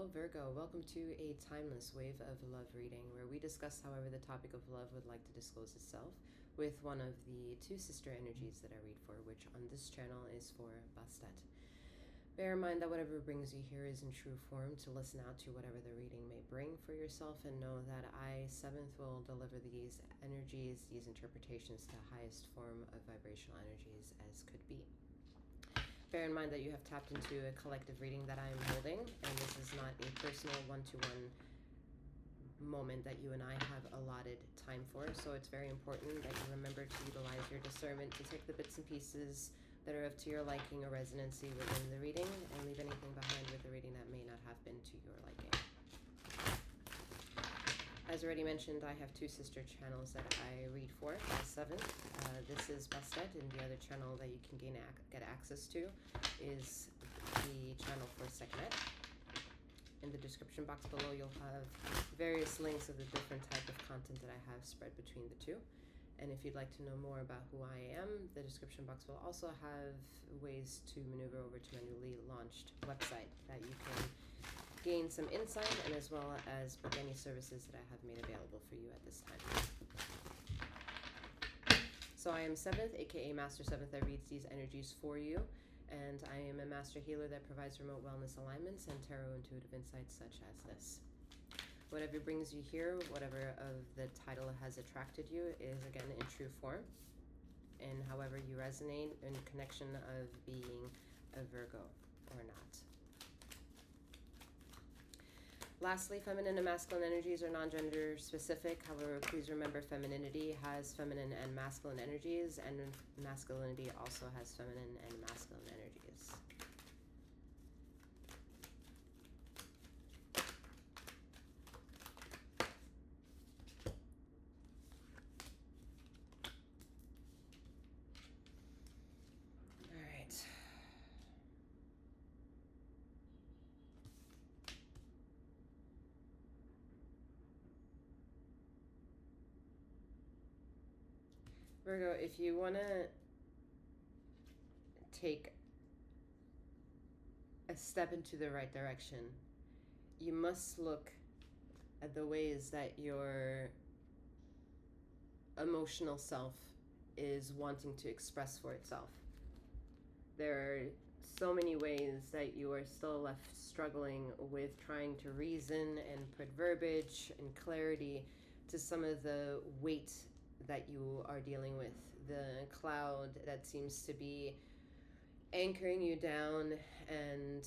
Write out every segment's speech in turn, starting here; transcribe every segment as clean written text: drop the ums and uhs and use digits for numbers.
Hello Virgo, welcome to a timeless wave of love reading where we discuss however the topic of love would like to disclose itself with one of the two sister energies that I read for, which on this channel is for Bastet. Bear in mind that whatever brings you here is in true form to listen out to whatever the reading may bring for yourself, and know that I, 7th, will deliver these energies, these interpretations to the highest form of vibrational energies as could be. Bear in mind that you have tapped into a collective reading that I am holding, and this is not a personal one-to-one moment that you and I have allotted time for, so it's very important that you remember to utilize your discernment to take the bits and pieces that are of to your liking or resonancy within the reading, and leave anything behind with the reading that may not have been to your liking. As already mentioned, I have two sister channels that I read for. The 7th, this is Bastet, and the other channel that you can get access to is the channel for Sekhmet. In the description box below, you'll have various links of the different type of content that I have spread between the two. And if you'd like to know more about who I am, the description box will also have ways to maneuver over to my newly launched website that you can gain some insight, and as well as book any services that I have made available for you at this time. So I am 7th, aka Master 7th, that reads these energies for you, and I am a master healer that provides remote wellness alignments and tarot intuitive insights such as this. Whatever brings you here, whatever of the title has attracted you, is again in true form, and however you resonate in connection of being a Virgo or not. Lastly, feminine and masculine energies are non-gender specific. However, please remember femininity has feminine and masculine energies, and masculinity also has feminine and masculine energies. All right. Virgo, if you want to take a step into the right direction, you must look at the ways that your emotional self is wanting to express for itself. There are so many ways that you are still left struggling with trying to reason and put verbiage and clarity to some of the weight that you are dealing with, the cloud that seems to be anchoring you down and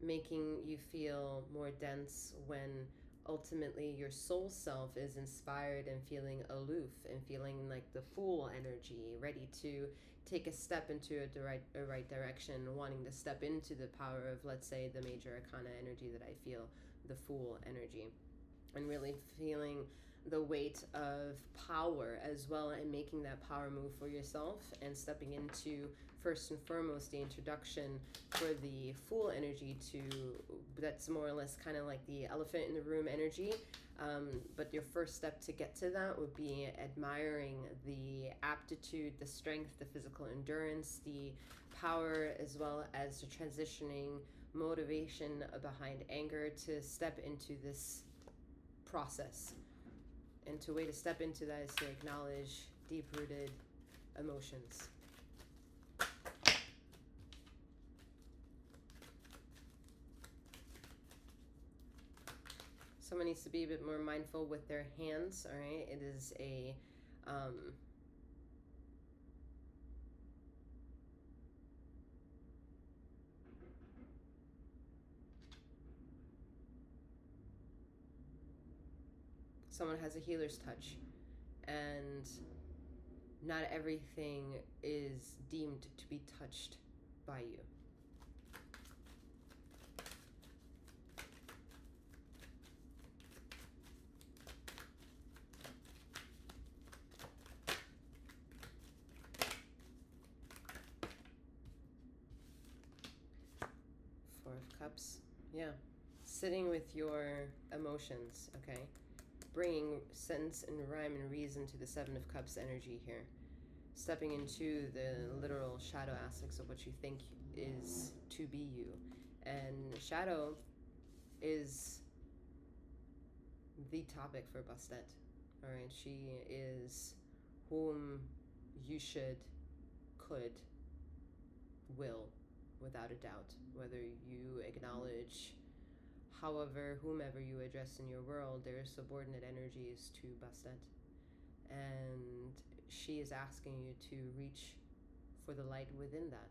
making you feel more dense, when ultimately your soul self is inspired and feeling aloof and feeling like the Fool energy, ready to take a step into a right direction, wanting to step into the power of, let's say, the major arcana energy that I feel, the Fool energy, and really feeling the weight of power as well, and making that power move for yourself, and stepping into, first and foremost, the introduction for the Fool energy that's more or less kind of like the elephant in the room energy. But your first step to get to that would be admiring the aptitude, the strength, the physical endurance, the power, as well as the transitioning motivation behind anger to step into this process. And to way to step into that is to acknowledge deep-rooted emotions. Someone needs to be a bit more mindful with their hands, all right? It is a someone has a healer's touch, and not everything is deemed to be touched by you. Four of Cups, yeah. Sitting with your emotions, okay? Bringing sense and rhyme and reason to the Seven of Cups energy here. Stepping into the literal shadow aspects of what you think is to be you. And shadow is the topic for Bastet. All right, she is whom you should, could, will, without a doubt, whether you acknowledge, however, whomever you address in your world, there are subordinate energies to Bastet. And she is asking you to reach for the light within that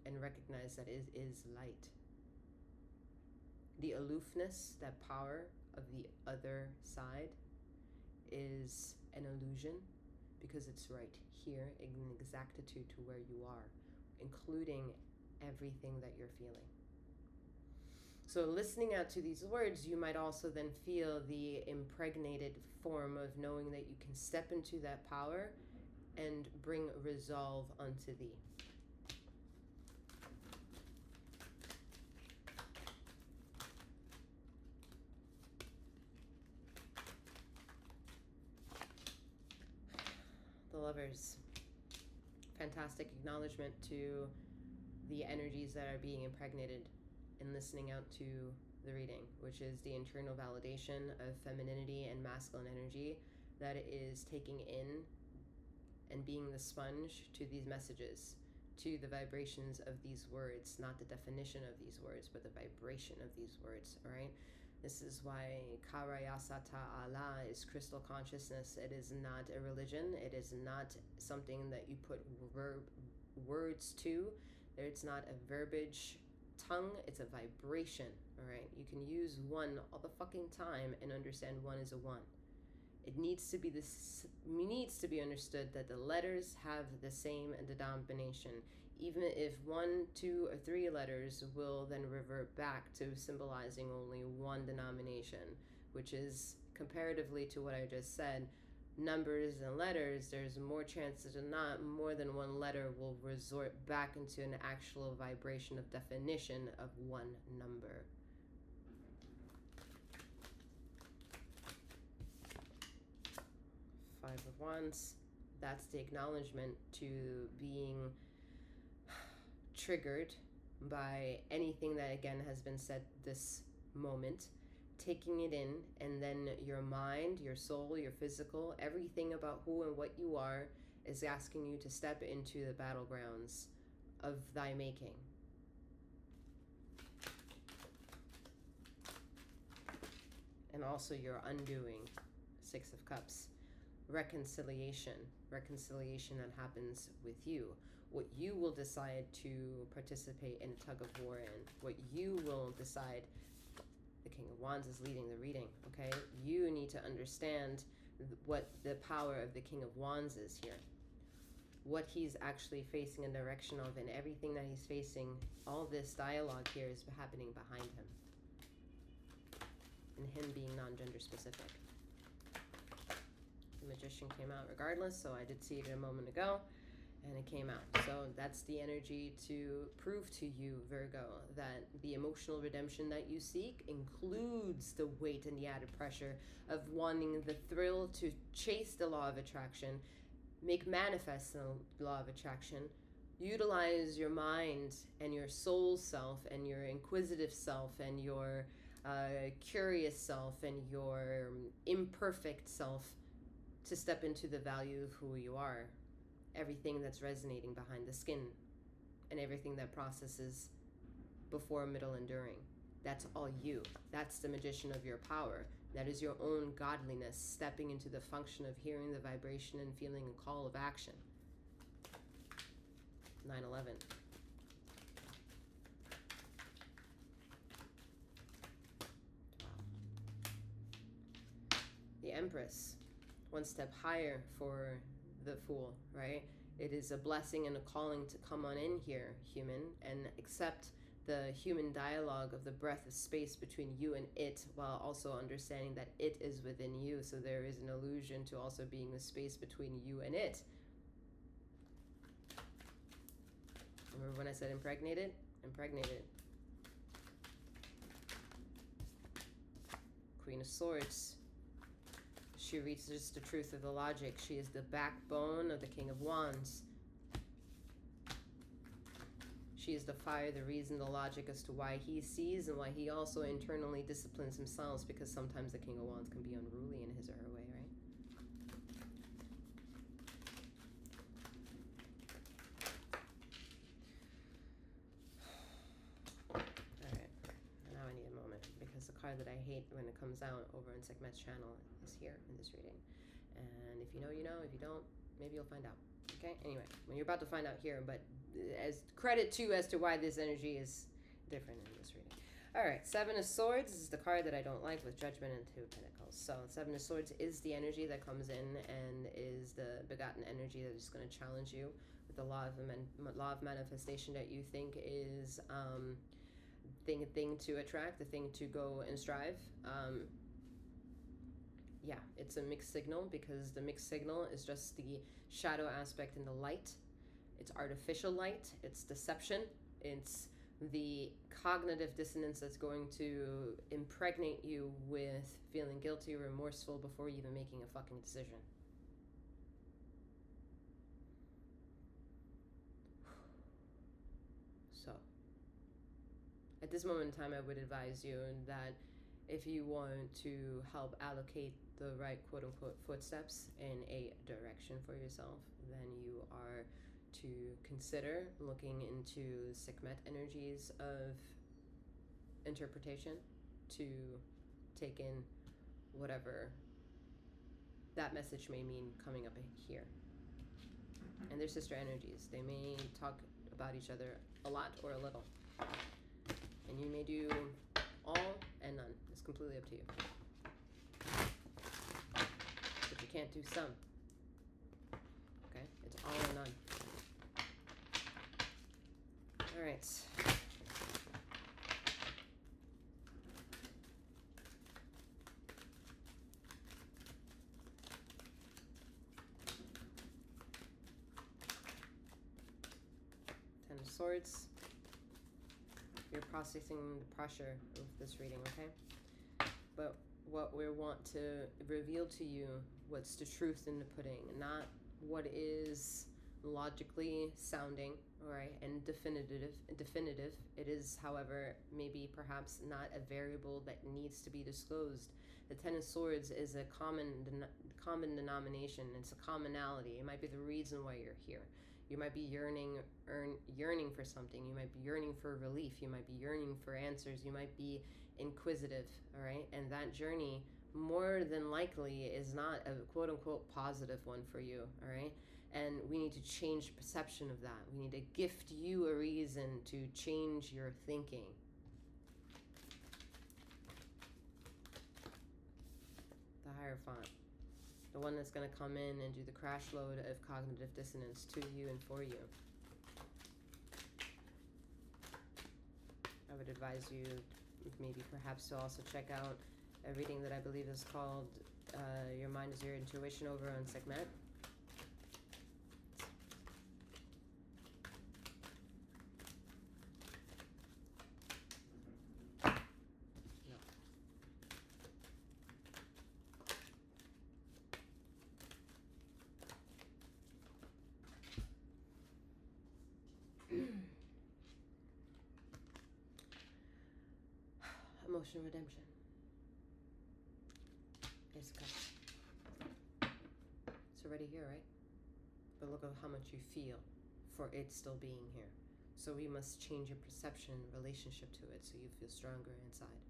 and recognize that it is light. The aloofness, that power of the other side, is an illusion because it's right here in exactitude to where you are, including everything that you're feeling. So listening out to these words, you might also then feel the impregnated form of knowing that you can step into that power and bring resolve unto thee. The Lovers. Fantastic acknowledgement to the energies that are being impregnated in listening out to the reading, which is the internal validation of femininity and masculine energy that is taking in and being the sponge to these messages, to the vibrations of these words, not the definition of these words, but the vibration of these words, all right? This is why Karayasata Allah is crystal consciousness. It is not a religion. It is not something that you put words to. It's not a verbiage tongue. It's a vibration, all right? You can use one all the fucking time and understand one is a one. It needs to be understood that the letters have the same denomination. Even if 1, 2, or 3 letters will then revert back to symbolizing only one denomination, which is comparatively to what I just said, numbers and letters, there's more chances than not more than one letter will resort back into an actual vibration of definition of one number. Five of Wands, that's the acknowledgement to being triggered by anything that again has been said this moment, taking it in, and then your mind, your soul, your physical, everything about who and what you are is asking you to step into the battlegrounds of thy making. And also your undoing. 6 of Cups. Reconciliation that happens with you. What you will decide to participate in a tug of war in, what you will decide. The King of Wands is leading the reading, okay? You need to understand what the power of the King of Wands is here. What he's actually facing a direction of, and everything that he's facing, all this dialogue here is happening behind him. And him being non-gender specific. The Magician came out regardless, so I did see it a moment ago, and it came out. So that's the energy to prove to you, Virgo, that the emotional redemption that you seek includes the weight and the added pressure of wanting the thrill to chase the law of attraction, make manifest the law of attraction, utilize your mind and your soul self and your inquisitive self and your curious self and your imperfect self to step into the value of who you are, everything that's resonating behind the skin, and everything that processes before, middle, and during. That's all you. That's the magician of your power. That is your own godliness, stepping into the function of hearing the vibration and feeling a call of action. 9/11. The Empress. One step higher for the Fool, right? It is a blessing and a calling to come on in here, human, and accept the human dialogue of the breath of space between you and it, while also understanding that it is within you. So there is an illusion to also being the space between you and it. Remember when I said impregnated? Impregnated. Queen of Swords. She reaches the truth of the logic. She is the backbone of the King of Wands. She is the fire, the reason, the logic as to why he sees and why he also internally disciplines himself, because sometimes the King of Wands can be unruly in his or her way, right? Alright, now I need a moment, because the card that I hate when it comes out over in Sekhmet's channel is here in this reading. And if you know, you know. If you don't, maybe you'll find out. Okay, anyway, well, you're about to find out here, but as credit too as to why this energy is different in this reading. All right, Seven of Swords is the card that I don't like, with Judgment and Two of Pentacles. So Seven of Swords is the energy that comes in and is the begotten energy that is going to challenge you with the law of manifestation that you think is thing to attract, the thing to go and strive. Yeah, it's a mixed signal, because the mixed signal is just the shadow aspect and the light. It's artificial light, it's deception, it's the cognitive dissonance that's going to impregnate you with feeling guilty or remorseful before even making a fucking decision. So, at this moment in time, I would advise you that if you want to help allocate the right quote-unquote footsteps in a direction for yourself, then you are to consider looking into Sekhmet energies of interpretation, to take in whatever that message may mean coming up here. And they're sister energies. They may talk about each other a lot or a little. And you may do all and none. It's completely up to you. But you can't do some. Okay? It's all or none. Alright. Ten of Swords. You're processing the pressure of this reading, okay? But what we want to reveal to you, what's the truth in the pudding, not what is logically sounding, all right, and definitive. It is, however, maybe perhaps not a variable that needs to be disclosed. The Ten of Swords is a common denomination. It's a commonality. It might be the reason why you're here. You might be yearning for something. You might be yearning for relief. You might be yearning for answers. You might be inquisitive, all right? And that journey, more than likely, is not a quote-unquote positive one for you, all right? And we need to change the perception of that. We need to gift you a reason to change your thinking. The Hierophant. The one that's going to come in and do the crash load of cognitive dissonance to you and for you. I would advise you maybe perhaps to also check out a reading that I believe is called Your Mind is Your Intuition over on Sekhmet. Emotional redemption. Ace of Cups. It's already here, right? But look at how much you feel for it still being here. So we must change your perception and relationship to it so you feel stronger inside.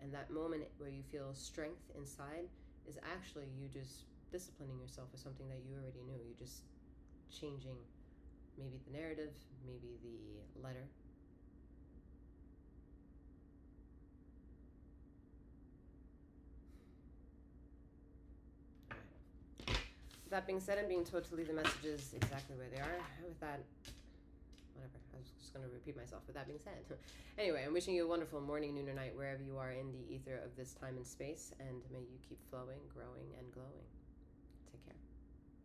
And that moment where you feel strength inside is actually you just disciplining yourself with something that you already knew. You're just changing maybe the narrative, maybe the letter. That being said, I'm being told to leave the messages exactly where they are. With that, whatever, I was just going to repeat myself. With that being said, anyway, I'm wishing you a wonderful morning, noon, or night, wherever you are in the ether of this time and space, and may you keep flowing, growing, and glowing.